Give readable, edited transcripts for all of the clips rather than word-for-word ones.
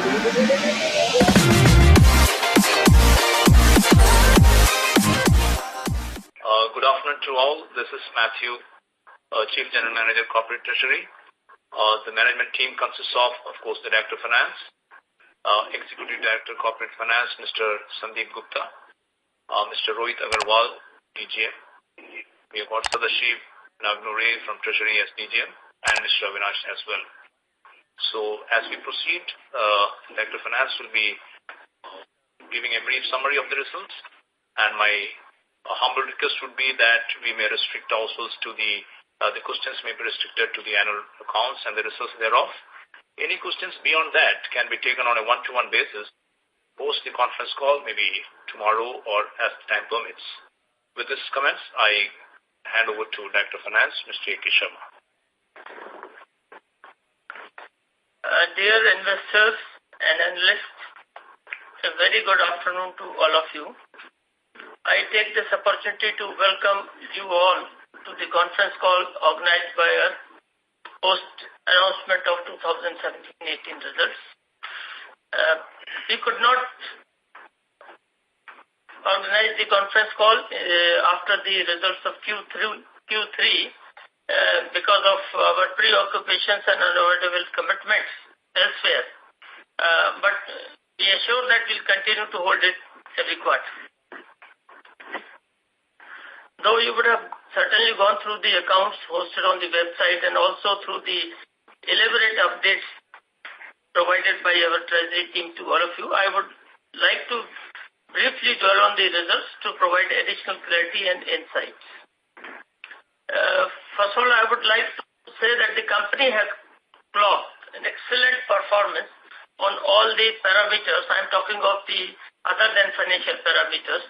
Good afternoon to all. This is Matthew, Chief General Manager, Corporate Treasury. The management team consists of course, the Director of Finance, Executive Director, Corporate Finance, Mr. Sandeep Gupta, Mr. Rohit Agarwal, DGM. We have got Sadashiv Nagnore from Treasury as DGM, and Mr. Avinash as well. So as we proceed, Director of Finance will be giving a brief summary of the results, and my humble request would be that we may restrict ourselves to the questions may be restricted to the annual accounts and the results thereof. Any questions beyond that can be taken on a one-to-one basis, post the conference call, maybe tomorrow or as time permits. With this comments, I hand over to Director of Finance, Mr. A.K. Sharma. Dear investors and analysts, a very good afternoon to all of you. I take this opportunity to welcome you all to the conference call organized by us post-announcement of 2017-18 results. We could not organize the conference call after the results of Q3 because of our preoccupations and unavoidable commitments elsewhere. But we assure that we'll continue to hold it every quarter. Though you would have certainly gone through the accounts hosted on the website and also through the elaborate updates provided by our treasury team to all of you, I would like to briefly dwell on the results to provide additional clarity and insights. First of all, I would like to say that the company has clocked an excellent performance on all the parameters. I'm talking of the other than financial parameters,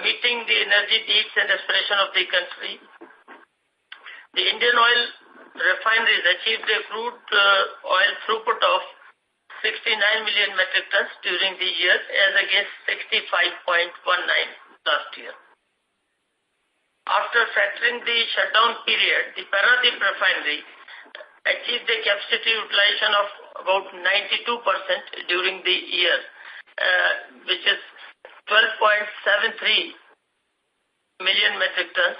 meeting the energy needs and aspiration of the country. The Indian oil refineries achieved a crude oil throughput of 69 million metric tons during the year as against 65.19 last year. After factoring the shutdown period, the Paradip refinery achieved a capacity utilization of about 92% during the year, which is 12.73 million metric tons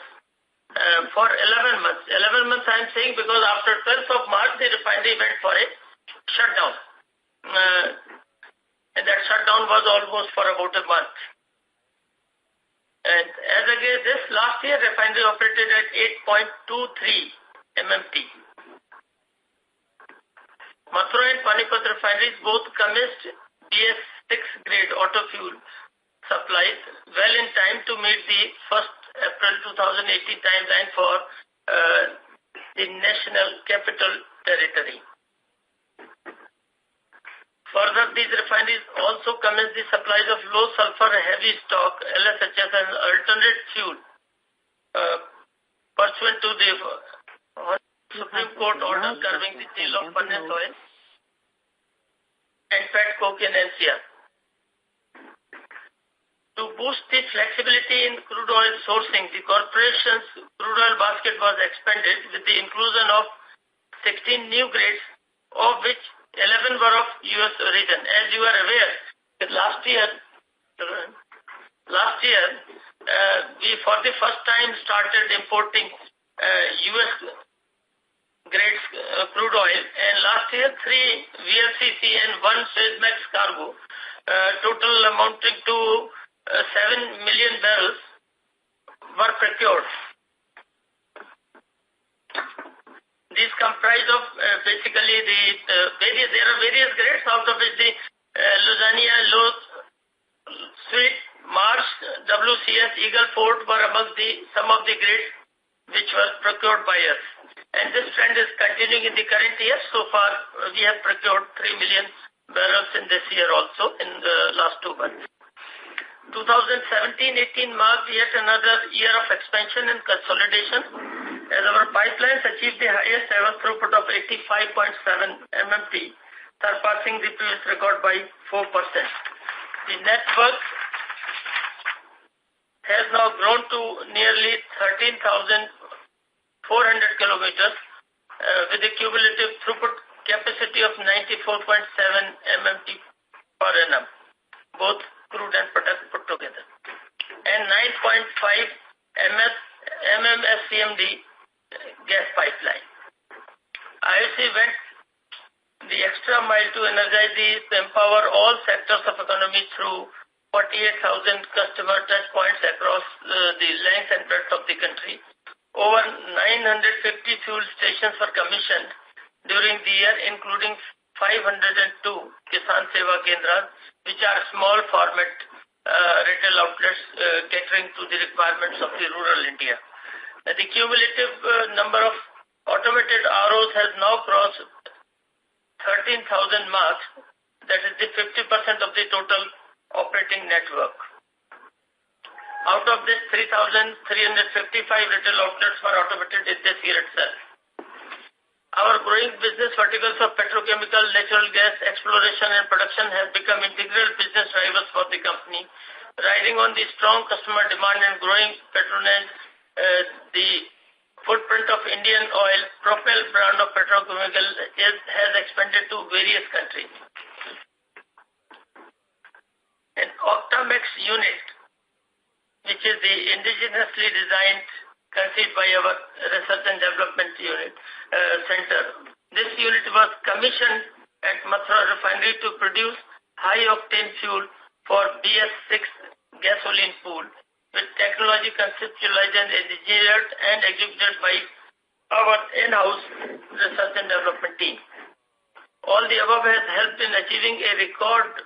for 11 months. 11 months I'm saying because after 12th of March, the refinery went for a shutdown. And that shutdown was almost for about a month. And as against this, last year, refinery operated at 8.23 MMT. Mathura and Panipat refineries both commenced BS6 grade auto fuel supplies well in time to meet the 1st April 2018 timeline for the National Capital Territory. Further, these refineries also commenced the supplies of low sulfur heavy stock LSHS as alternate fuel pursuant to the Supreme Court order curbing the sale of furnace oil and pet coke in NCR. To boost the flexibility in crude oil sourcing, the corporation's crude oil basket was expanded with the inclusion of 16 new grades, of which 11 were of U.S. origin. As you are aware, last year, we for the first time started importing U.S. grades crude oil, and last year 3 VLCC and 1 Suezmax cargo, total amounting to 7 million barrels were procured. These comprise of basically there are various grades, out of which the Lusania, Low, Sweet, Mars, WCS, Eagle Ford were among some of the grades which were procured by us. And this trend is continuing in the current year. So far, we have procured 3 million barrels in this year also in the last 2 months. 2017-18 marked yet another year of expansion and consolidation, as our pipelines achieved the highest ever throughput of 85.7 MMT, surpassing the previous record by 4%. The network has now grown to nearly 13,400 kilometers, with a cumulative throughput capacity of 94.7 MMT per annum, both crude and product put together, and 9.5 MMSCMD gas pipeline. IOC went the extra mile to empower all sectors of economy through 48,000 customer touch points across the length and breadth of the country. Over 950 fuel stations were commissioned during the year, including 502 Kisan Seva Kendras, which are small format retail outlets catering to the requirements of the rural India. The cumulative number of automated ROs has now crossed 13,000 marks, that is the 50% of the total operating network. Out of this, 3,355 retail outlets were automated in this year itself. Our growing business verticals of petrochemical, natural gas, exploration and production have become integral business drivers for the company. Riding on the strong customer demand and growing patronage, the footprint of Indian Oil, Propel brand of petrochemical, has expanded to various countries. An Octamex unit, which is the indigenously designed, conceived by our Research and Development Unit Center. This unit was commissioned at Mathura Refinery to produce high-octane fuel for BS6 gasoline pool, with technology conceptualized and engineered and executed by our in-house Research and Development team. All the above has helped in achieving a record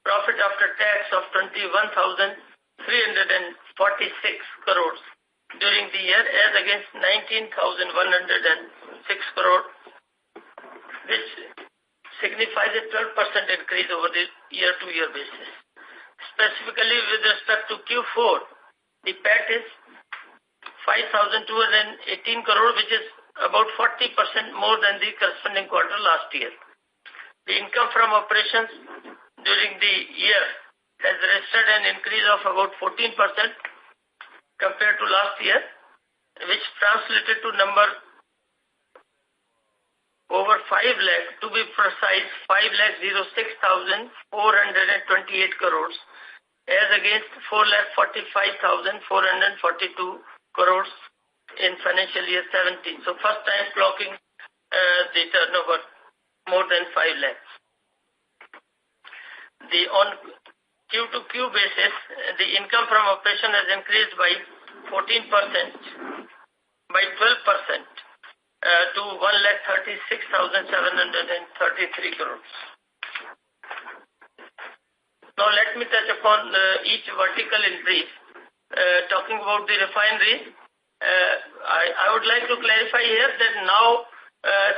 profit after tax of 21,346 crores during the year, as against 19,106 crore, which signifies a 12% increase over the year-to-year basis. Specifically with respect to Q4, the PAT is 5,218 crore, which is about 40% more than the corresponding quarter last year. The income from operations during the year has registered an increase of about 14% compared to last year, which translated to number over 5 lakh, to be precise, 5,06,428 crores, as against 4,45,442 crores in financial year 17. So first time clocking the turnover more than 5 lakhs. On Q-to-Q basis, the income from operation has increased by 14%, by 12%, to 1,36,733 crores. Now let me touch upon each vertical in brief. Talking about the refineries, I would like to clarify here that now,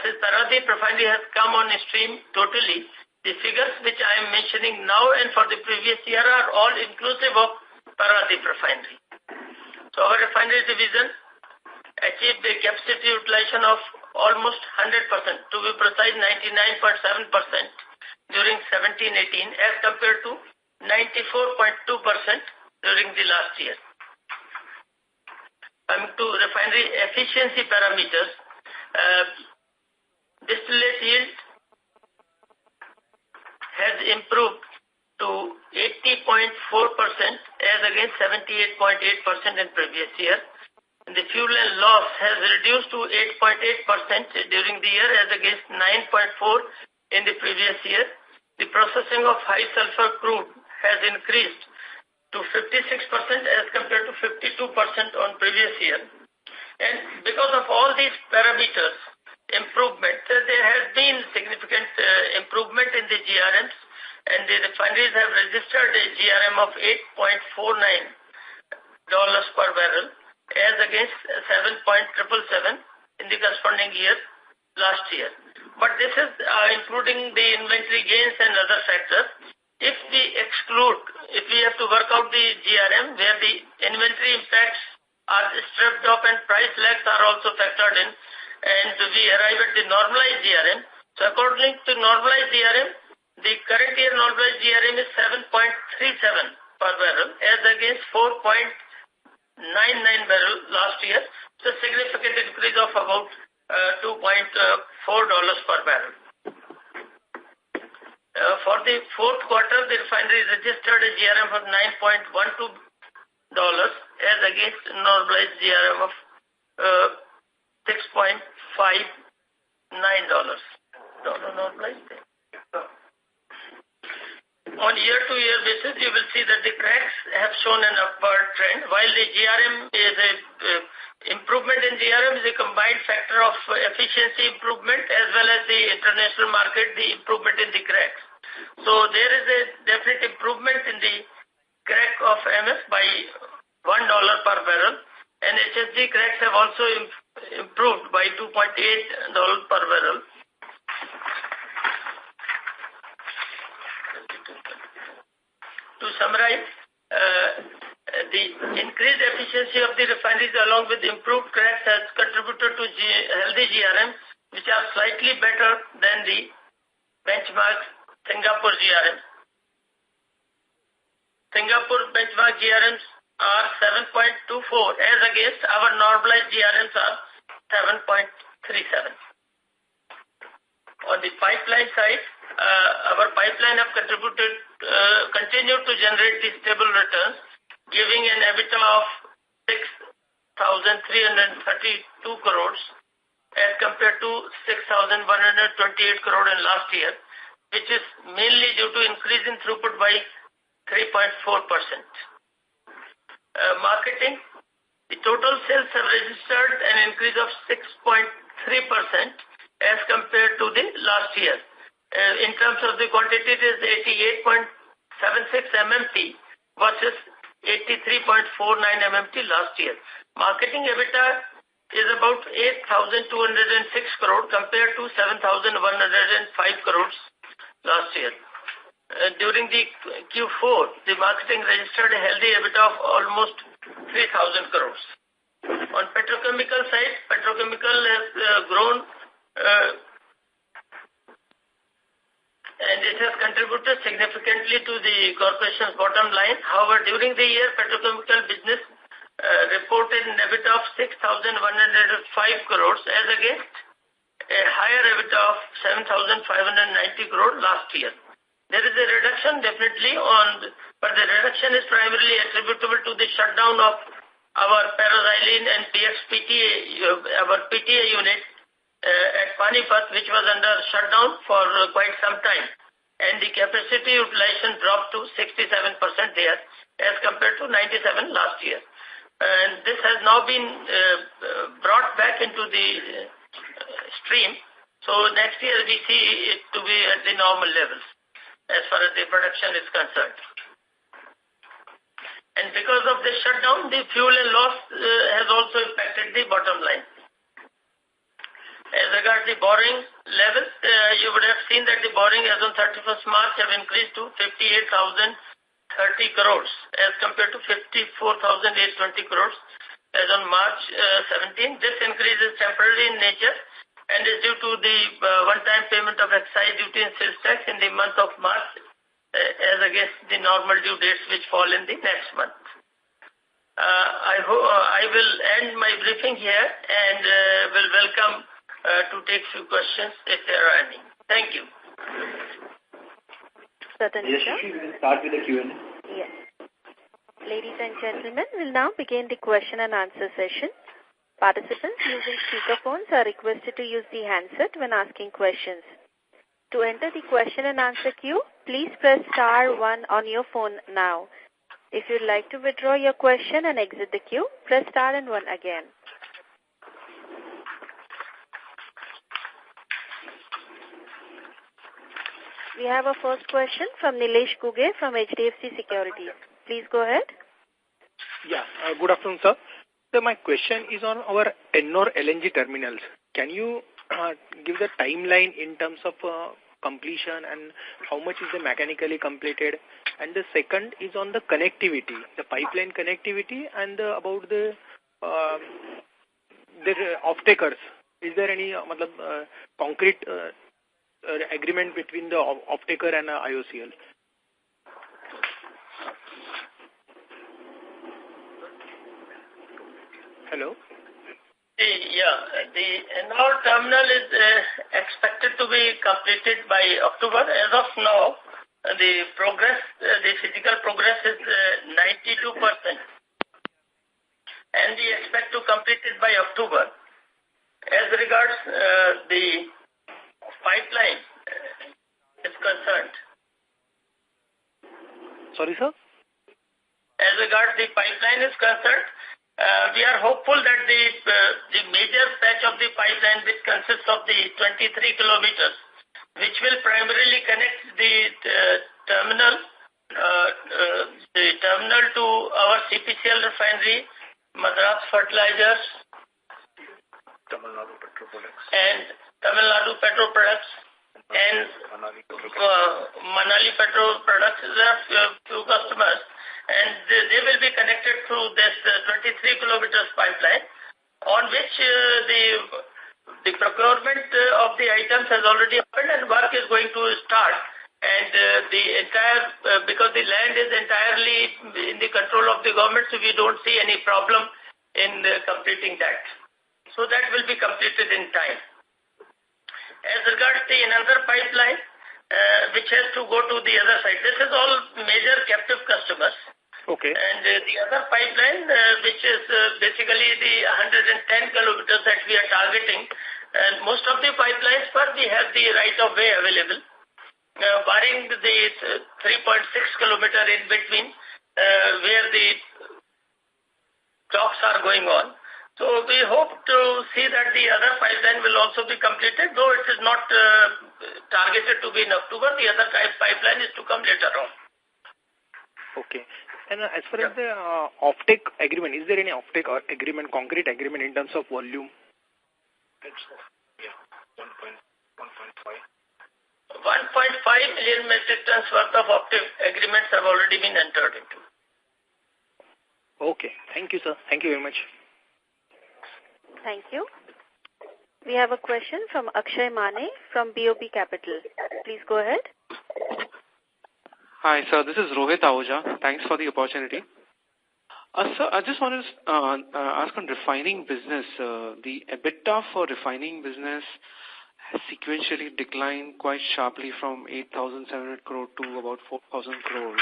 since Paradip Refinery has come on stream totally, the figures which I am mentioning now and for the previous year are all inclusive of Paradip Refinery. So our refinery division achieved a capacity utilization of almost 100%, to be precise 99.7% during 17-18 as compared to 94.2% during the last year. Coming to refinery efficiency parameters, distillate yield has improved to 80.4% as against 78.8% in previous year. The fuel and loss has reduced to 8.8% during the year as against 9.4% in the previous year. The processing of high sulfur crude has increased to 56% as compared to 52% on previous year. And because of all these parameters improvement, there has been significant improvement in the GRMs, and the refineries have registered a GRM of $8.49 per barrel as against 7.777 in the corresponding year last year. But this is including the inventory gains and other factors. If we have to work out the GRM where the inventory impacts are stripped off and price lags are also factored in, and we arrive at the normalized GRM. So according to normalized GRM, the current year normalized GRM is 7.37 per barrel as against 4.99 barrel last year. So significant increase of about $2.4 per barrel. For the fourth quarter, the refinery registered a GRM of $9.12 as against normalized GRM of $6.59. Normalized. On year-to-year basis, you will see that the cracks have shown an upward trend, while the GRM is improvement in GRM is a combined factor of efficiency improvement as well as the international market, the improvement in the cracks. So there is a definite improvement in the crack of MS by $1 per barrel, and HSG cracks have also improved by $2.8 per barrel. To summarize, the increased efficiency of the refineries along with improved cracks has contributed to healthy GRMs, which are slightly better than the benchmark Singapore GRM. Singapore benchmark GRMs are 7.24 as against our normalized GRMs are 7.37. On the pipeline side, our pipeline have continued to generate these stable returns, giving an EBITDA of 6,332 crores as compared to 6,128 crore in last year, which is mainly due to increase in throughput by 3.4%. Marketing, the total sales have registered an increase of 6.3% as compared to the last year. In terms of the quantity, it is 88.76 MMT versus 83.49 MMT last year. Marketing EBITDA is about 8,206 crore compared to 7,105 crores last year. During the Q4, the marketing registered a healthy EBITDA of almost 3,000 crores. On petrochemical side, petrochemical has grown and it has contributed significantly to the corporation's bottom line. However, during the year, petrochemical business reported an EBITDA of 6,105 crores as against a higher EBITDA of 7,590 crore last year. There is a reduction definitely but the reduction is primarily attributable to the shutdown of our paraxylene and our PTA unit at Panipat, which was under shutdown for quite some time, and the capacity utilization dropped to 67% there as compared to 97% last year. And this has now been brought back into the stream. So next year we see it to be at the normal levels as far as the production is concerned. And because of this shutdown, the fuel and loss has also impacted the bottom line. As regards the borrowing level, you would have seen that the borrowing as on 31st March have increased to 58,030 crores as compared to 54,820 crores as on March 17. This increase is temporary in nature and is due to the one-time payment of excise duty and sales tax in the month of March as against the normal due dates which fall in the next month. I will end my briefing here and will welcome to take few questions if there are any. Thank you. Certainly, yes, sir. we will start with the Q&A. Yes. Ladies and gentlemen, we'll now begin the question and answer session. Participants using speakerphones are requested to use the handset when asking questions. To enter the question and answer queue, please press *1 on your phone now. If you'd like to withdraw your question and exit the queue, press * and 1 again. We have a first question from Nilesh Kuge from HDFC Securities. Please go ahead. Yeah, good afternoon, sir. So my question is on our Ennore LNG terminals. Can you give the timeline in terms of completion and how much is the mechanically completed? And the second is on the connectivity, the pipeline connectivity and about the off-takers. Is there any concrete agreement between the off-taker and IOCL? Hello? The Ennore terminal is expected to be completed by October. As of now, the physical progress is 92%. And we expect to complete it by October. As regards the pipeline is concerned. Sorry, sir? As regards the pipeline is concerned, we are hopeful that the major patch of the pipeline, which consists of the 23 kilometers, which will primarily connect the terminal to our CPCL refinery, Madras Fertilizers, Tamil Nadu Petro Products, and Tamil Nadu Petro Products, and Manali Petro Products. There are few customers, and they will be connected through this 23 kilometers pipeline, on which the procurement of the items has already happened and work is going to start. And because the land is entirely in the control of the government, so we don't see any problem in completing that. So that will be completed in time. As regards the another pipeline, which has to go to the other side, this is all major captive customers. Okay. And the other pipeline, which is basically the 110 kilometers that we are targeting, and most of the pipelines, first we have the right of way available, barring the 3.6 kilometer in between, where the talks are going on. So we hope to see that the other pipeline will also be completed, though it is not targeted to be in October. The other pipeline is to come later on. Okay. And as far as the offtake agreement, is there any offtake or agreement, concrete agreement in terms of volume? Yeah, 1.5. 1.5 million metric tons worth of offtake agreements have already been entered into. Okay. Thank you, sir. Thank you very much. Thank you. We have a question from Akshay Mane from BOB Capital. Please go ahead. Hi, sir. This is Rohit Ahuja. Thanks for the opportunity. Sir, I just want to ask on refining business. The EBITDA for refining business has sequentially declined quite sharply from 8,700 crore to about 4,000 crores,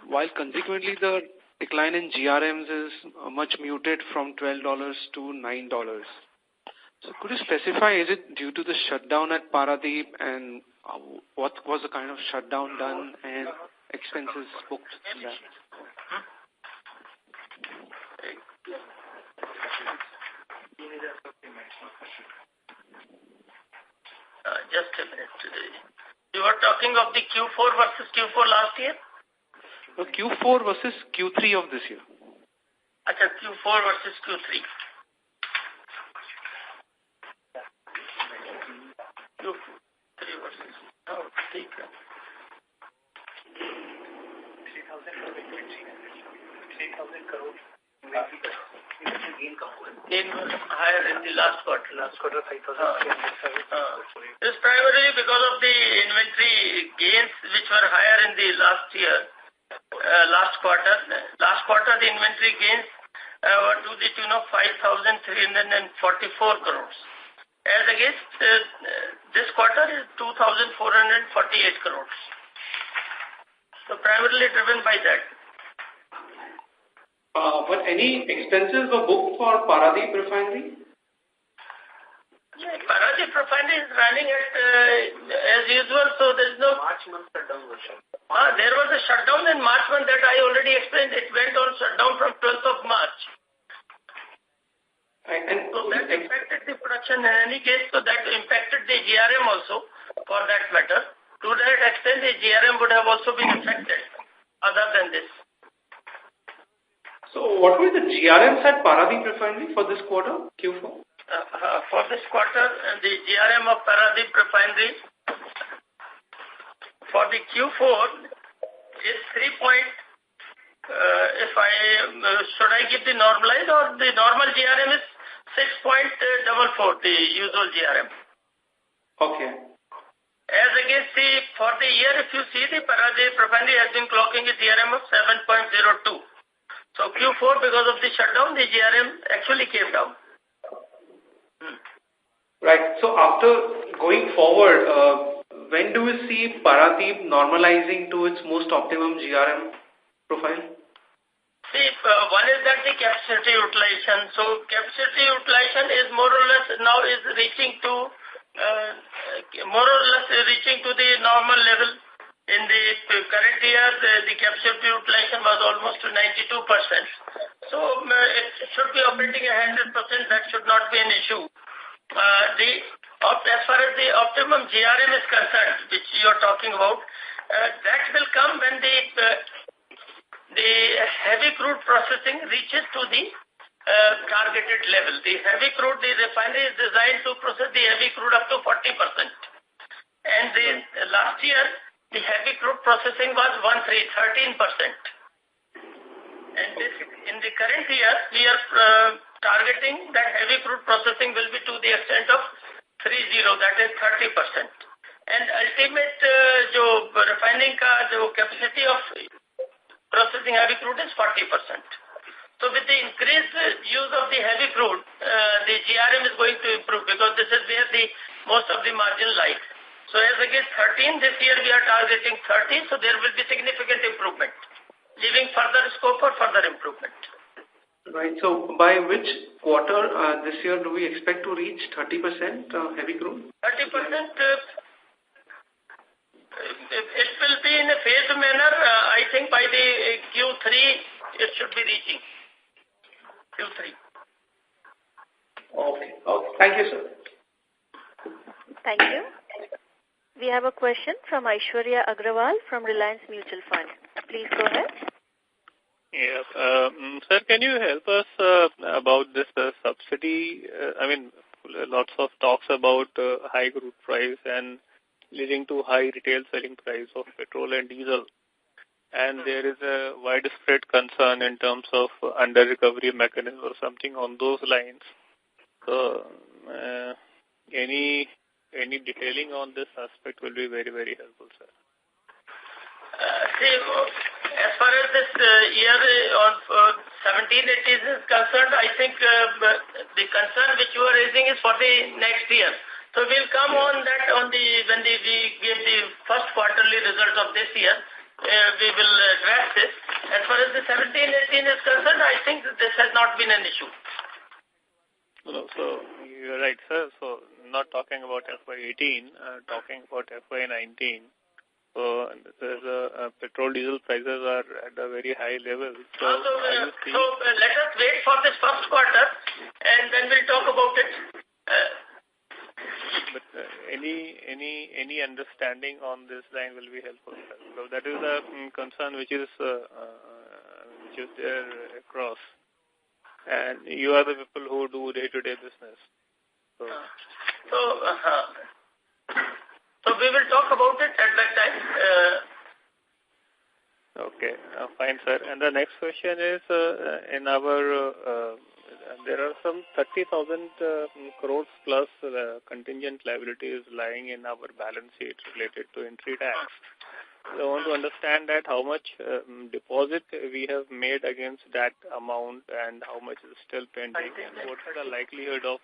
while consequently the decline in GRMs is much muted from $12 to $9. So could you specify, is it due to the shutdown at Paradeep, and what was the kind of shutdown done and expenses booked in that? Just a minute. You are talking of the Q4 versus Q4 last year? No, Q4 versus Q3 of this year. Achha, Q4 versus Q3. Q3 versus... Oh, ठीक है. 3,000 crore. Gain was higher in the last quarter. Last quarter, 5,307. This is primarily because of the inventory gains which were higher in the last year, last quarter. Last quarter, the inventory gains were to the tune of 5,344 crores. As against this quarter is 2,448 crores. So primarily driven by that. But any expenses were booked for Paradeep refinery? Yeah, Paradeep refinery is running at as usual, so there is no... March month shutdown was shut. There was a shutdown in March month that I already explained. It went on shutdown from 12th of March. And so that impacted the production in any case, so that impacted the GRM also, for that matter. To that extent, the GRM would have also been affected, other than this. So what were the GRMs at Paradeep refinery for this quarter, Q4? For this quarter, the GRM of Paradeep refinery for the Q4 is 3 point, should I give the normalized, or the normal GRM is 6.44, the usual GRM. Okay. As against for the year, if you see, the Paradeep refinery has been clocking a GRM of 7.02. So Q4, because of the shutdown, the GRM actually came down. Right. So after going forward, when do we see Paradeep normalizing to its most optimum GRM profile? See, one is that the capacity utilization. So capacity utilization is more or less now is reaching to the normal level. In the current year, the capacity utilization was almost to 92%. So it should be operating at 100%. That should not be an issue. As far as the optimum GRM is concerned, which you are talking about, that will come when the heavy crude processing reaches to the targeted level. The heavy crude, the refinery is designed to process the heavy crude up to 40%. And last year, the heavy crude processing was 13%. And in the current year, we are targeting that heavy crude processing will be to the extent of 30, that is 30%. And ultimate refining capacity of processing heavy crude is 40%. So with the increased use of the heavy crude, the GRM is going to improve because this is where the most of the margin lies. So as against 13, this year we are targeting 30, so there will be significant improvement, leaving further scope for further improvement. Right. So by which quarter this year do we expect to reach 30% heavy crude? 30%, it will be in a phased manner. I think by the Q3, it should be reaching. Q3. Okay. Thank you, sir. Thank you. We have a question from Aishwarya Agrawal from Reliance Mutual Fund. Please go ahead. Yes. Sir, can you help us about this subsidy? I mean, lots of talks about high crude price and leading to high retail selling price of petrol and diesel. And there is a widespread concern in terms of under-recovery mechanism or something on those lines. So, any detailing on this aspect will be very, very helpful, sir. See, as far as this year on 17-18 is concerned, I think the concern which you are raising is for the next year. So we'll come on that when we give the first quarterly result of this year. We will address this. As far as the 17-18 is concerned, I think this has not been an issue. No, so you're right, sir. So not talking about FY18, talking about FY19. So there's petrol diesel prices are at a very high level. So let us wait for this first quarter and then we'll talk about it. But any understanding on this line will be helpful, sir. So that is the concern which is there across. And you are the people who do day-to-day business. So we will talk about it at that time. Okay, fine, sir. And the next question is, in our, there are some 30,000 crores plus contingent liabilities lying in our balance sheet related to entry tax. So I want to understand that how much deposit we have made against that amount and how much is still pending and what's the likelihood of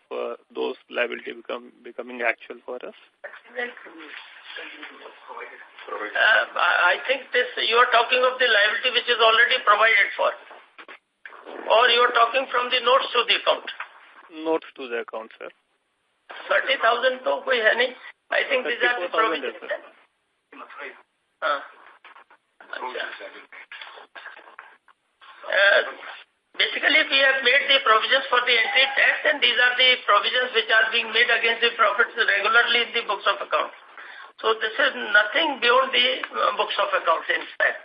those liabilities becoming actual for us? I think you are talking of the liability which is already provided for. Or you are talking from the notes to the account? Notes to the account, sir. 30,000 to koi hai nahi. I think these are the provisions. Basically, we have made the provisions for the entry tax and these are the provisions which are being made against the profits regularly in the books of accounts. So this is nothing beyond the books of accounts in fact.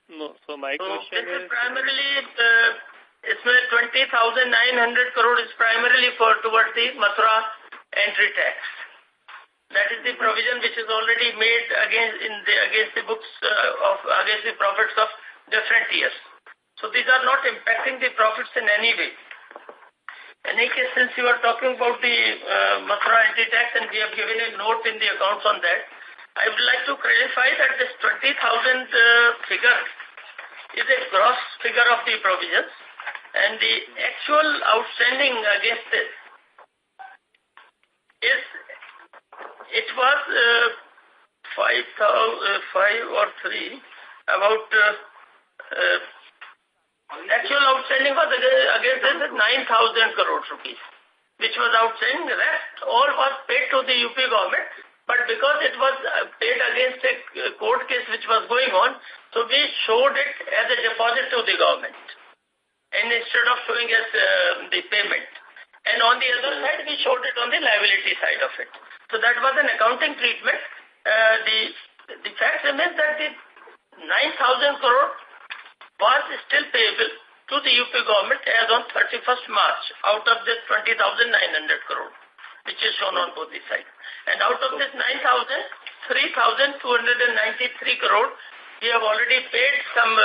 No, so my question this is primarily, it's 20,900 crore is primarily towards the Mathura entry tax. That is the provision which is already made against the books against the profits of different years. So these are not impacting the profits in any way. In any case, since you are talking about the Mathura entry tax and we have given a note in the accounts on that, I would like to clarify that this 20,000 figure is a gross figure of the provisions and the actual outstanding against it was 5 or 3, about actual outstanding was against this is 9,000 crore rupees, which was outstanding. The rest all was paid to the UP government, but because it was paid against a court case which was going on, so we showed it as a deposit to the government, and instead of showing as the payment. And on the other side, we showed it on the liability side of it. So that was an accounting treatment. The fact remains that the 9,000 crore was still payable to the UP government as on 31st March out of this 20,900 crore, which is shown on both the sides. And out of this 9,000, 3,293 crore, we have already paid some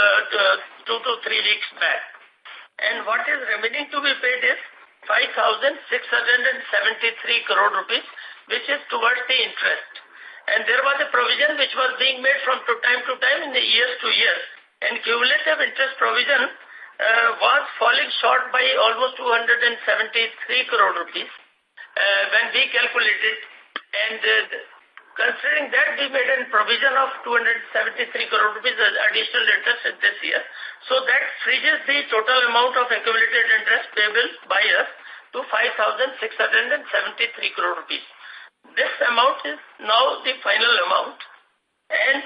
2 to 3 weeks back. And what is remaining to be paid is 5,673 crore rupees, which is towards the interest. And there was a provision which was being made from time to time in the years to years. And cumulative interest provision was falling short by almost 273 crore rupees when we calculated. And considering that, we made a provision of 273 crore rupees as additional interest this year. So that freezes the total amount of accumulated interest payable by us to 5,673 crore rupees. This amount is now the final amount, and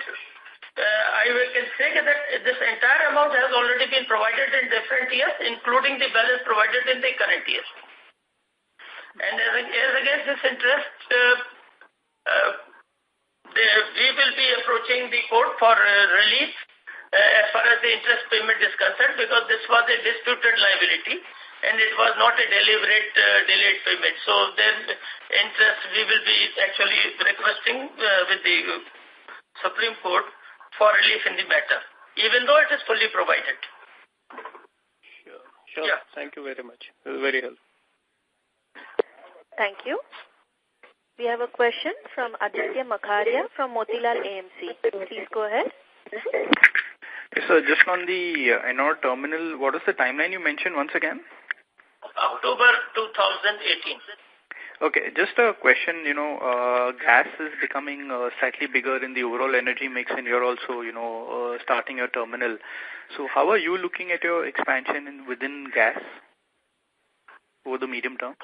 I can say that this entire amount has already been provided in different years, including the balance provided in the current year. And as against this interest, we will be approaching the court for relief as far as the interest payment is concerned, because this was a disputed liability and it was not a deliberate delayed payment. So then interest we will be actually requesting with the Supreme Court for relief in the matter, even though it is fully provided. Sure. Yeah. Thank you very much. This is very helpful. Thank you. We have a question from Aditya Makharia from Motilal AMC. Please go ahead. Yes, sir. Just on the Ennore terminal, what is the timeline you mentioned once again? October 2018. Okay, just a question, gas is becoming slightly bigger in the overall energy mix, and you're also, starting your terminal. So how are you looking at your expansion within gas over the medium term?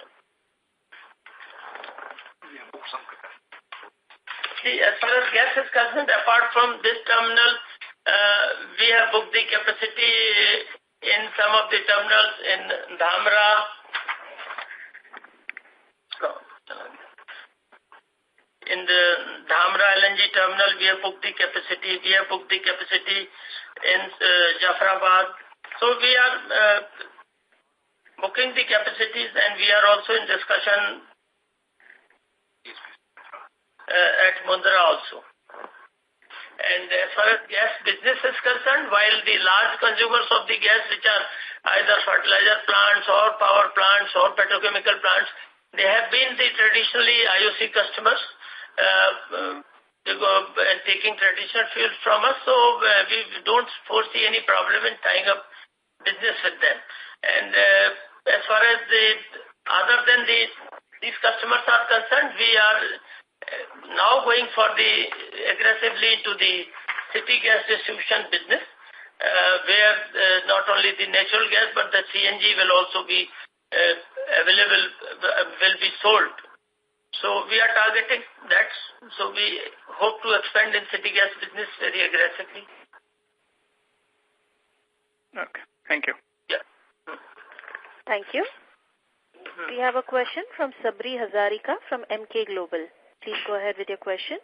See, as far as gas is concerned, apart from this terminal, we have booked the capacity in some of the terminals in Dhamra. In the Dhamra LNG terminal, we have booked the capacity. We have booked the capacity in Jafrabad. So we are booking the capacities, and we are also in discussion at Mundra also. And as far as gas business is concerned, while the large consumers of the gas, which are either fertilizer plants or power plants or petrochemical plants, they have been the traditionally IOC customers taking traditional fuels from us, so we don't foresee any problem in tying up business with them. And as far as other than these customers are concerned, we are now going for aggressively into the city gas distribution business, where not only the natural gas but the CNG will also be available, will be sold. So we are targeting that. So we hope to expand in city gas business very aggressively. Okay. Thank you. Yeah. Thank you. We have a question from Sabri Hazarika from MK Global. Please go ahead with your question.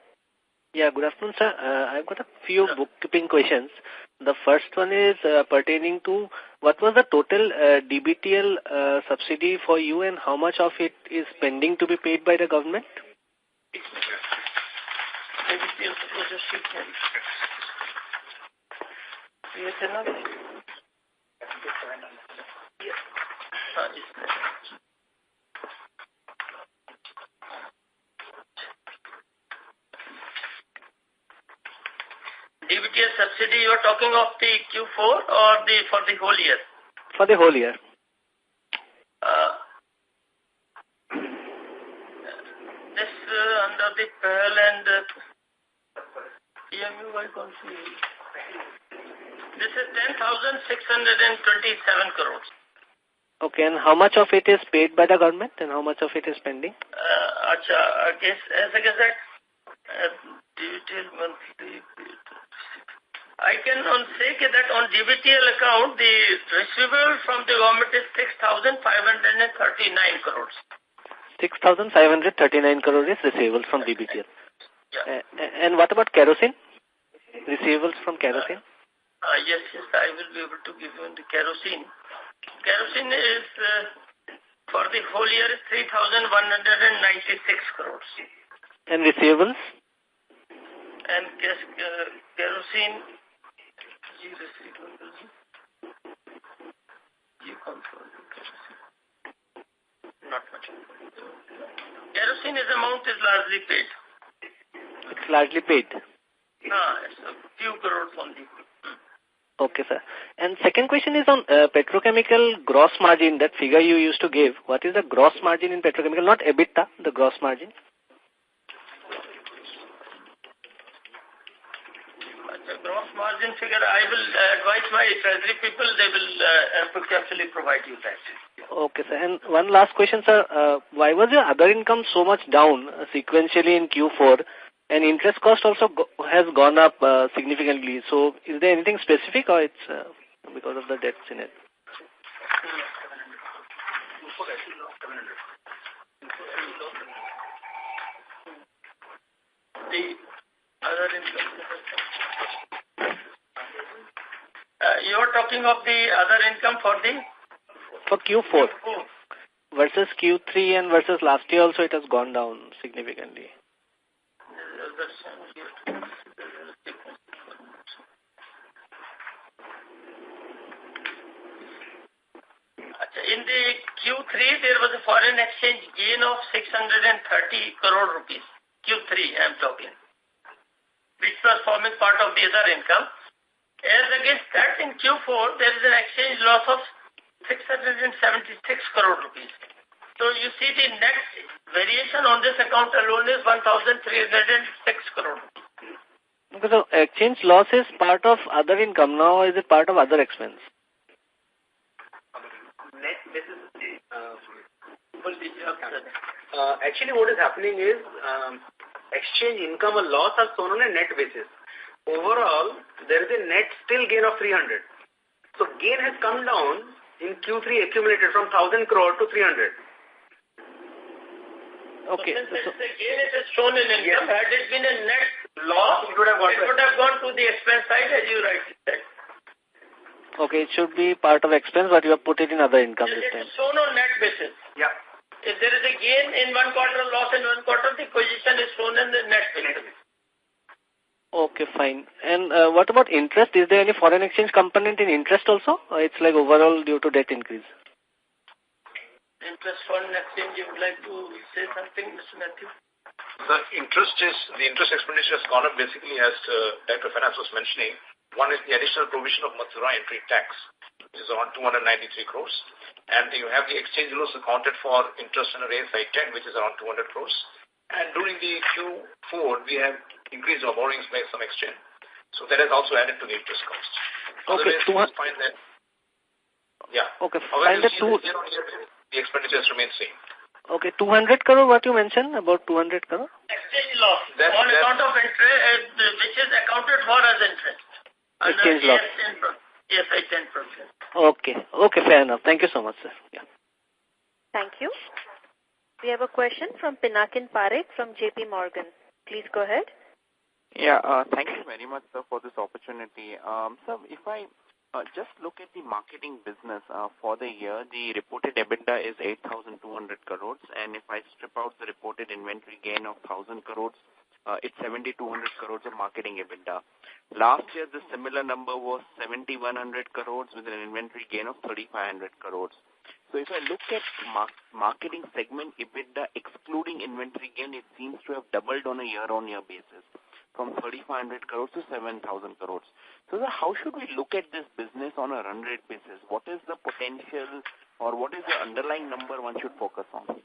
Yeah, good afternoon, sir. I've got a few bookkeeping questions. The first one is pertaining to what was the total DBTL subsidy for you, and how much of it is pending to be paid by the government? DBTL subsidy, you are talking of the Q4 or for the whole year? For the whole year. This under the PEL This is 10,627 crores. Okay, and how much of it is paid by the government and how much of it is pending? As against that, detailed monthly. I can say that on DBTL account, the receivable from the government is 6,539 crores. 6,539 crores is receivables from DBTL. Yeah. And what about kerosene? Receivables from kerosene? Yes, I will be able to give you the kerosene. Kerosene is, for the whole year, 3,196 crores. And receivables? And kerosene, not much. Kerosene amount is largely paid. It's largely paid? It's a few crores only. Okay, sir. And second question is on petrochemical gross margin, that figure you used to give. What is the gross margin in petrochemical? Not EBITDA, the gross margin. The gross margin figure, I will advise my treasury people, they will actually provide you that. Okay, sir. And one last question, sir. Why was your other income so much down sequentially in Q4? And interest cost also has gone up significantly. So is there anything specific or it's because of the debts in it? The other income. You are talking of the other income for the? For Q4. Versus Q3 and versus last year also it has gone down significantly. In the Q3, there was a foreign exchange gain of 630 crore rupees. Q3, I am talking, which was forming part of the other income. As against that, in Q4, there is an exchange loss of 676 crore rupees. So you see the net variation on this account alone is 1,306 crore. Okay, so exchange loss is part of other income now, or is it part of other expense? Net basis. Actually, what is happening is exchange income or loss are shown on a net basis. Overall, there is a net still gain of 300. So gain has come down in Q3 accumulated from 1,000 crore to 300. Okay. So since the gain is shown in income, had it been a net loss, it would have gone to the expense side, as you rightly said. Okay, it should be part of expense, but you have put it in other income this time. It is shown on net basis. Yeah. If there is a gain in one quarter, loss in one quarter, the position is shown in the net basis. Okay, fine. And what about interest? Is there any foreign exchange component in interest also? Or it's like overall due to debt increase? Interest foreign exchange, you would like to say something, Mr. Matthew? The interest expenditure has gone up basically as Director of Finance was mentioning. One is the additional provision of Mathura entry tax, which is around 293 crores. And you have the exchange loss accounted for interest under FY18, which is around 200 crores. And during the Q4, we have increased our borrowings by some extent. So that has also added to the interest cost. Okay, find that. Yeah. Okay, find the the expenditures remain same. Okay, 200 crore, what you mentioned about 200 crore? Exchange loss on account of interest, which is accounted for as interest. Exchange loss. Yes, 10%. Okay, fair enough. Thank you so much, sir. Yeah. Thank you. We have a question from Pinakin Parekh from JP Morgan. Please go ahead. Yeah, thank you very much, sir, for this opportunity. Sir, if I just look at the marketing business for the year, the reported EBITDA is 8,200 crores, and if I strip out the reported inventory gain of 1,000 crores, it's 7,200 crores of marketing EBITDA. Last year, the similar number was 7,100 crores with an inventory gain of 3,500 crores. So if I look at marketing segment EBITDA excluding inventory gain, it seems to have doubled on a year-on-year basis from 3,500 crores to 7,000 crores. So sir, how should we look at this business on a run rate basis? What is the potential or what is the underlying number one should focus on?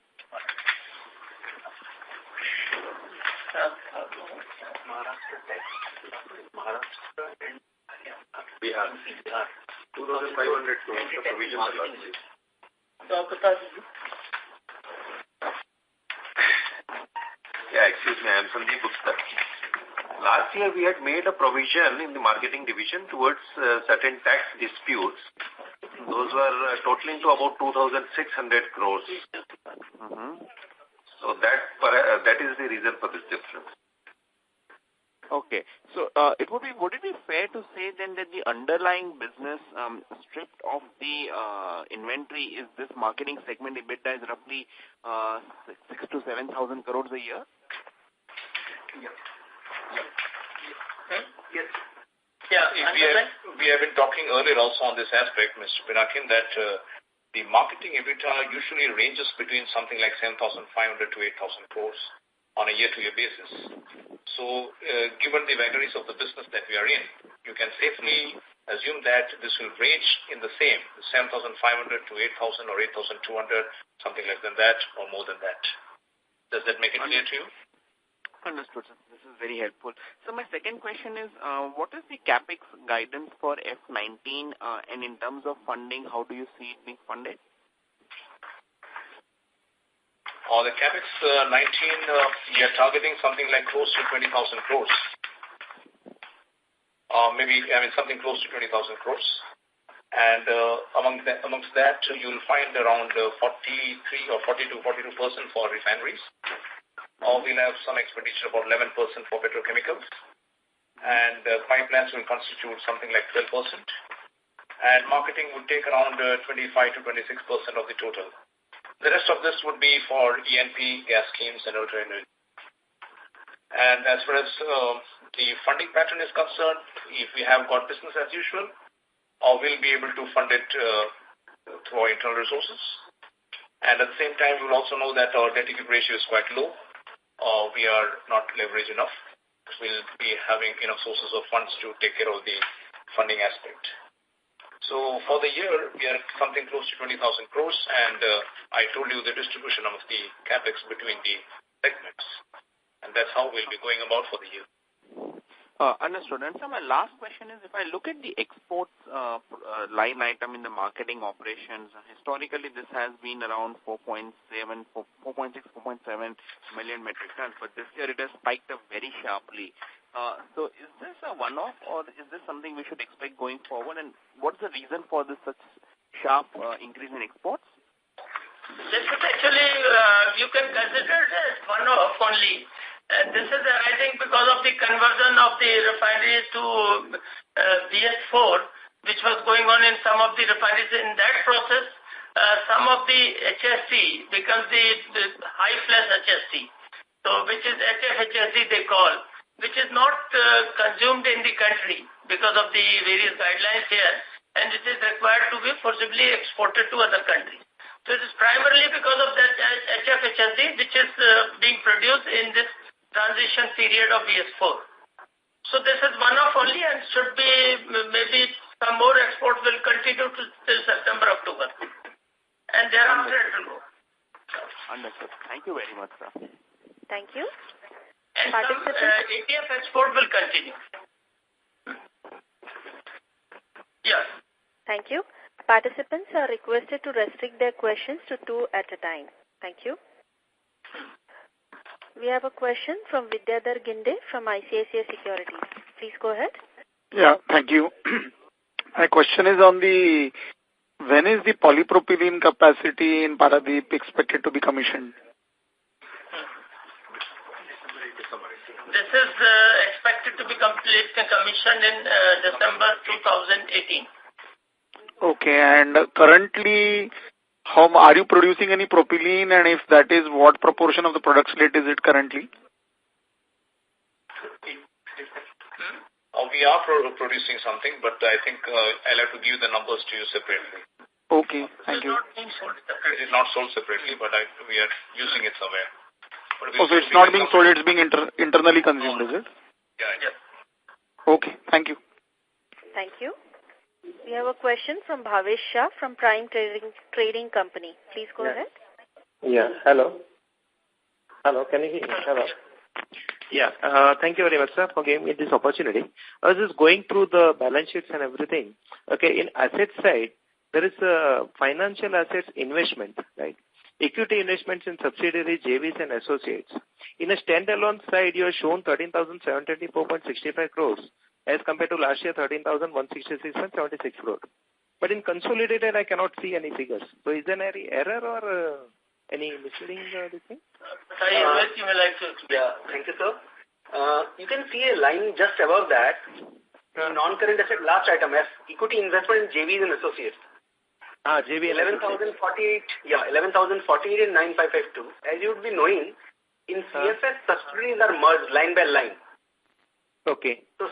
We have 2,500 crores of provision for last year. Yeah, excuse me, I am Sandeep Gupta. Last year we had made a provision in the marketing division towards certain tax disputes. Those were totaling to about 2,600 crores. So that is the reason for this difference. Okay. So would it be fair to say then that the underlying business stripped of the inventory is this marketing segment EBITDA is roughly 6,000 to 7,000 crores a year? Yeah. Yes. Yeah, we have been talking earlier also on this aspect, Mr. Pinakin, that the marketing EBITDA usually ranges between something like 7,500 to 8,000 crores on a year-to-year basis. So, given the vagaries of the business that we are in, you can safely assume that this will range in the same, 7,500 to 8,000 or 8,200, something less than that or more than that. Does that make it clear to you? Understood, sir. This is very helpful. So my second question is, what is the CapEx guidance for F19 and in terms of funding, how do you see it being funded? The CapEx 19, we are targeting something like close to 20,000 crores. Something close to 20,000 crores. And amongst that, you'll find around 43 or 42% for refineries. We'll have some expenditure, about 11% for petrochemicals. And pipelines will constitute something like 12%. And marketing would take around 25 to 26% of the total. The rest of this would be for E&P, gas schemes, and other energy. And as far as the funding pattern is concerned, if we have got business as usual, we'll be able to fund it through our internal resources. And at the same time, we'll also know that our debt-equity ratio is quite low. We are not leveraged enough. We'll be having enough sources of funds to take care of the funding aspect. So for the year, we are something close to 20,000 crores, and I told you the distribution of the capex between the segments, and that's how we'll be going about for the year. Understood. And so my last question is, if I look at the exports line item in the marketing operations, historically this has been around 4.6, 4.7 million metric tons, but this year it has spiked up very sharply. So is this a one-off, or is this something we should expect going forward? And what's the reason for this such sharp increase in exports? This is actually, you can consider it as one-off only. This is arising because of the conversion of the refineries to BS4, which was going on in some of the refineries. In that process, some of the HSC becomes the high-flash HSC, so which is HFHSC they call, which is not consumed in the country because of the various guidelines here, and it is required to be forcibly exported to other countries. So it is primarily because of that HFHSC which is being produced in this transition period of BS4. So this is one-off only, and should be maybe some more exports will continue till September, October. And thereafter it will go. Understood. Thank you very much, sir. Thank you. And some ATF export will continue. Yes. Thank you. Participants are requested to restrict their questions to 2 at a time. Thank you. We have a question from Vidyadhar Ginde from ICICI Securities. Please go ahead. Yeah, thank you. My question is on when is the polypropylene capacity in Paradeep expected to be commissioned? This is expected to be commissioned in December 2018. Okay, and currently, are you producing any propylene, and if that is, what proportion of the product slate is it currently? We are producing something, but I think I'll have to give the numbers to you separately. Okay, thank you. It is not sold separately, but we are using it somewhere. So it's not being sold, it's being internally consumed, is it? Yeah. Okay, thank you. Thank you. We have a question from Bhavesh Shah from Prime Trading Company. Please go ahead. Yeah, hello. Hello, can you hear me? Hello. Yeah, thank you very much, sir, for giving me this opportunity. I was just going through the balance sheets and everything. Okay, in asset side, there is a financial assets investment, right? Equity investments in subsidiaries, JVs and associates. In a standalone side, you have shown 13,724.65 crores as compared to last year 13,166.76 crores. But in consolidated, I cannot see any figures. So is there any error or any misleading this thing? You may like to explain. Yeah, thank you, sir. You can see a line just above that. Non-current asset, last item, F, equity investment in JVs and associates. JV 11,048, yeah, 11,048 and 9552. As you would be knowing, in CFS, subsidiaries are merged line by line. Okay. So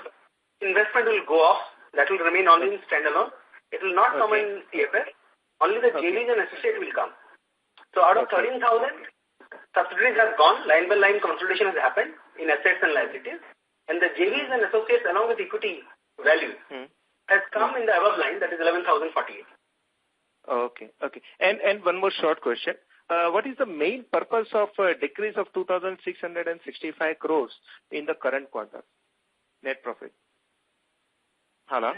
investment will go off. That will remain only in standalone. It will not come in CFS. Only the JVs and associates will come. So out of 13,000, subsidiaries have gone. Line by line consolidation has happened in assets and liabilities. And the JVs and associates along with equity value has come in the above line, that is 11,048. Okay. And one more short question. What is the main purpose of decrease of 2,665 crores in the current quarter? Net profit. Hello?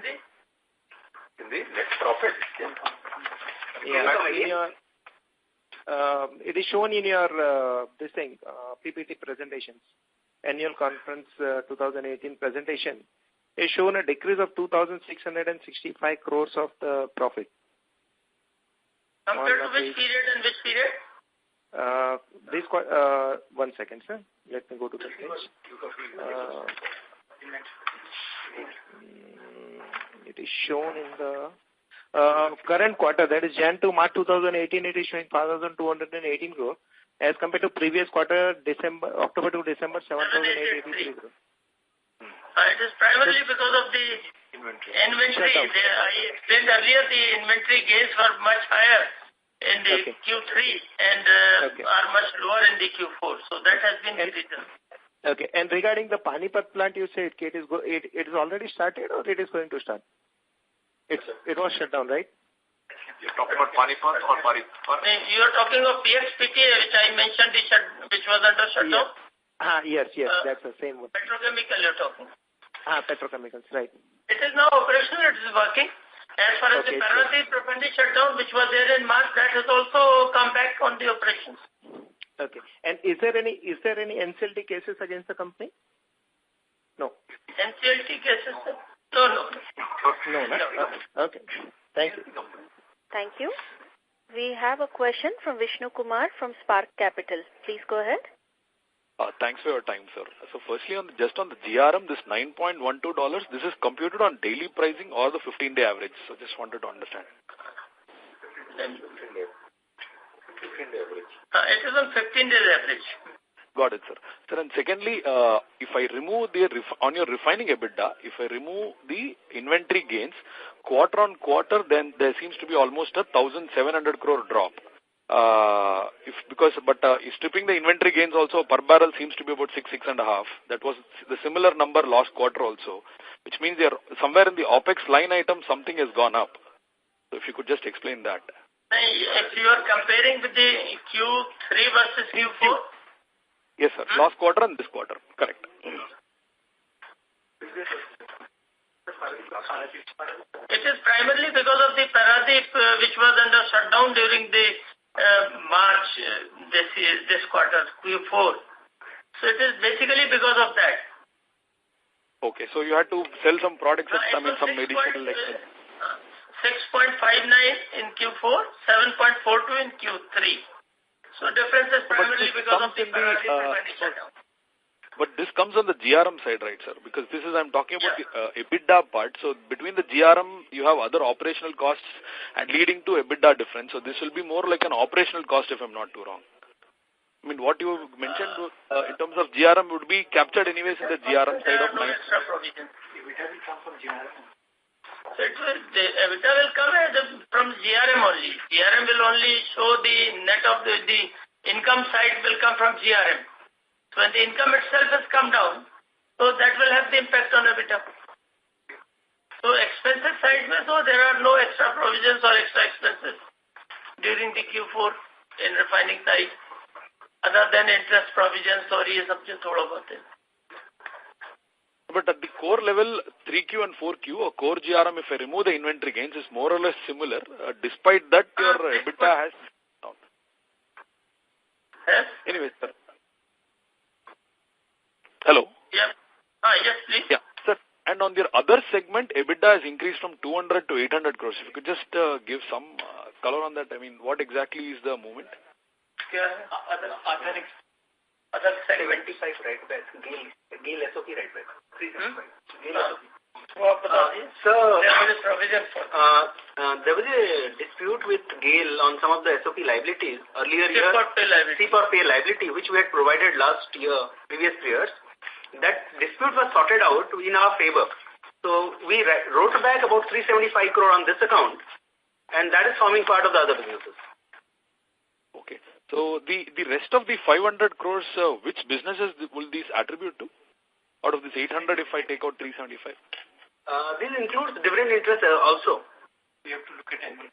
In the net profit? Yeah, in your, it is shown in your, PPT presentations. Annual Conference 2018 presentation. It is shown a decrease of 2,665 crores of the profit. Compared to which period and which period? One second, sir. Let me go to the page. It is shown in the current quarter, that is Jan to March 2018, it is showing 5,218 crore as compared to previous quarter, October to December, 7,883 crore. It is primarily because of the inventory. I explained earlier the inventory gains were much higher in the Q3 and are much lower in the Q4. So that has been the reason. Okay. And regarding the Panipat plant, you said it is already started or it is going to start? It was shut down, right? You're talking about Panipat or Panipat? You are talking of PXPTA, which I mentioned, which was under shutdown? Yes, that's the same one. Petrochemical you're talking. Petrochemicals, right. It is now operational, it is working. As far as the Paradip refinery shutdown, which was there in March, that has also come back on the operations. Okay. And is there any NCLT cases against the company? No. NCLT cases? No. Okay. Thank you. Thank you. We have a question from Vishnu Kumar from Spark Capital. Please go ahead. Thanks for your time, sir. So firstly, just on the GRM, this $9.12, this is computed on daily pricing or the 15-day average? So just wanted to understand. 15-day average. It is on 15 days average. Got it, sir. Sir, and secondly, if I remove on your refining EBITDA, if I remove the inventory gains, quarter on quarter, then there seems to be almost a 1,700 crore drop. Stripping the inventory gains also, per barrel seems to be about 6.5. That was the similar number last quarter also, which means somewhere in the OPEX line item, something has gone up. So if you could just explain that. If you are comparing with the Q3 versus Q4? Yes, sir. Last quarter and this quarter. Correct. It is primarily because of the Paradip, which was under shutdown during the March this quarter, Q4. So it is basically because of that. Okay, so you had to sell some products, some medicinal. 6.59 in Q4, 7.42 in Q3. So difference is primarily because of the Paradip shutdown. But this comes on the GRM side, right, sir? Because I'm talking about the EBITDA part. So between the GRM, you have other operational costs and leading to EBITDA difference. So this will be more like an operational cost if I'm not too wrong. I mean, what you mentioned in terms of GRM would be captured anyways in the GRM side of life. Extra provision. EBITDA will come from GRM. So the EBITDA will come from GRM only. GRM will only show the net of the income side will come from GRM. So when the income itself has come down, so that will have the impact on EBITDA. So expenses side, so there are no extra provisions or extra expenses during the Q4 in refining side, other than interest provisions or ये सब जो थोड़ा बहुत है. But at the core level, 3Q and 4Q, or core GRM, if I remove the inventory gains, is more or less similar. Despite that, your EBITDA has down. Yes. Anyway, sir. Hello? Yes. Yes, please. Yeah, sir. And on your other segment, EBITDA has increased from 200 to 800 crores. If you could just give some color on that. I mean, what exactly is the movement? Yeah. Other segment. 75 right back. GAIL SOP right back. So, there was a provision for there was a dispute with GAIL on some of the SOP liabilities earlier year. C-for-pay liability, which we had provided last year, previous years. That dispute was sorted out in our favor. So we wrote back about 375 crore on this account, and that is forming part of the other businesses. Okay. So the rest of the 500 crores, which businesses will these attribute to? Out of this 800, if I take out 375? This includes dividend interest also. We have to look at it.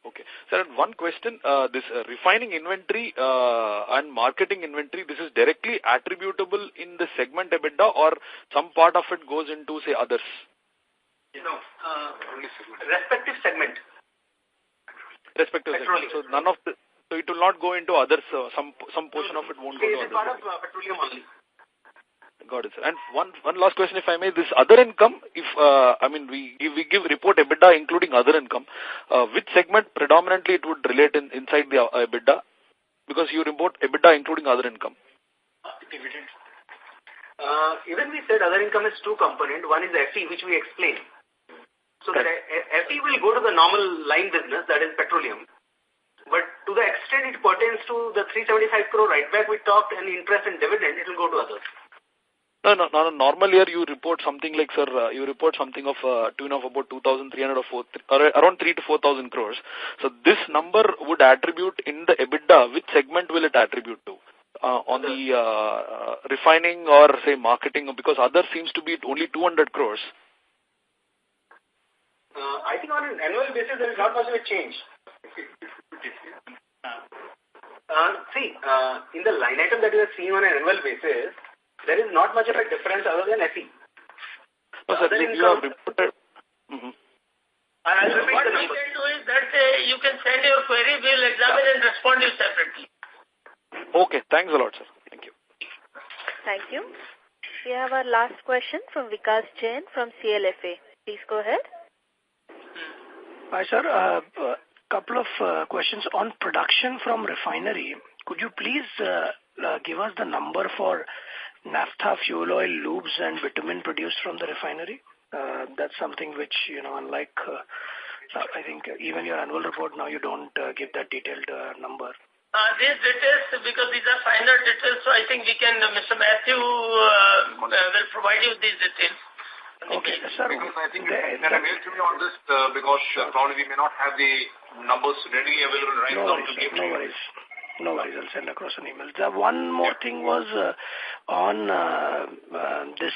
Okay. Sir, one question. This refining inventory and marketing inventory, this is directly attributable in the segment EBITDA, or some part of it goes into, say, others? No. Respective segment. Respective segment. So none of the, so it will not go into others. Some portion of it won't go to others. It is part of petroleum only. Got it, sir. And one last question, if I may. This other income, if I mean we report EBITDA including other income, which segment predominantly it would relate inside the EBITDA? Because you report EBITDA including other income. Dividend. Even we said other income is two component. One is FE, which we explained. So that FE will go to the normal line business, that is petroleum. But to the extent it pertains to the 375 crore write back we talked and interest and dividend, it will go to others. No. Normal year you report something like, sir, you report something of tune of about 2,300 or around 3 to 4,000 crores. So this number would attribute in the EBITDA. Which segment will it attribute to? On the refining or say marketing, because other seems to be only 200 crores. I think on an annual basis there is not much of a change. In the line item that you are seeing on an annual basis, there is not much of a difference other than FE. No, sir, you have reported. I'll repeat what the we number. can do is that you can send your query, we will examine and respond you separately. Okay, thanks a lot, sir. Thank you. Thank you. We have our last question from Vikas Jain from CLFA. Please go ahead. Hi, sir. Couple of questions on production from refinery. Could you please give us the number for naphtha, fuel oil, lubes and bitumen produced from the refinery? That's something which, unlike, I think even your annual report now, you don't give that detailed number. These details, because these are finer details, so I think we can, Mr. Matthew will provide you these details. Okay, sir. Because I think that I mailed to me on this because probably we may not have the numbers readily available right now to give to you. No worries, I'll send across an email. The one more thing was on this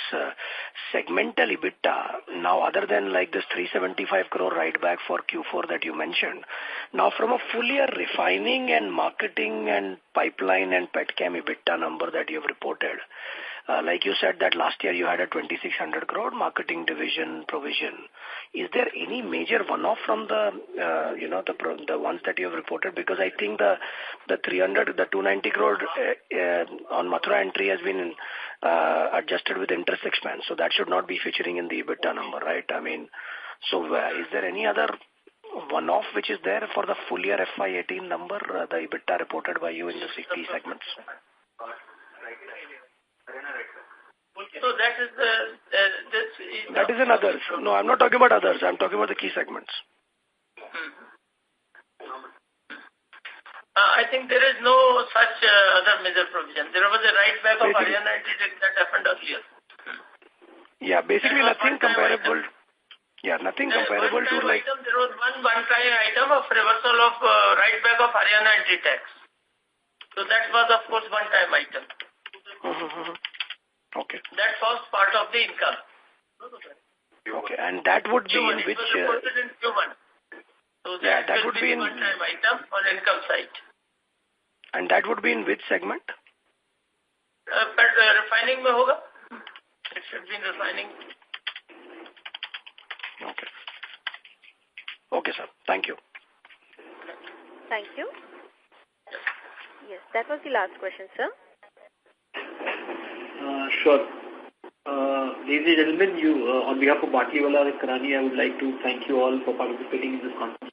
segmental EBITDA. Now, other than like this 375 crore write back for Q4 that you mentioned, now from a full year refining and marketing and pipeline and petchem EBITDA number that you've reported, like you said that last year you had a 2,600 crore marketing division provision. Is there any major one-off from the, the ones that you have reported? Because I think the 290 crore on Mathura entry has been adjusted with interest expense. So that should not be featuring in the EBITDA number, right? I mean, so is there any other one-off which is there for the full year FY18 number, the EBITDA reported by you in the key segments? So that is that is in others. No, I'm not talking about others. I'm talking about the key segments. I think there is no such other major provision. There was a write back of Haryana that happened earlier. Yeah, basically nothing comparable. Yeah, nothing comparable to like. There was one-time item of reversal of write back of Haryana anti-tax. So that was of course one-time item. Okay. That was part of the income. Okay, and that would be in which... in Q1. So that would be in one-time item on income side. And that would be in which segment? Refining mein hoga. should be in refining. Okay. Okay, sir. Thank you. Thank you. Yes, that was the last question, sir. Sure. Ladies and gentlemen, on behalf of Batliwala and Karani, I would like to thank you all for participating in this conference.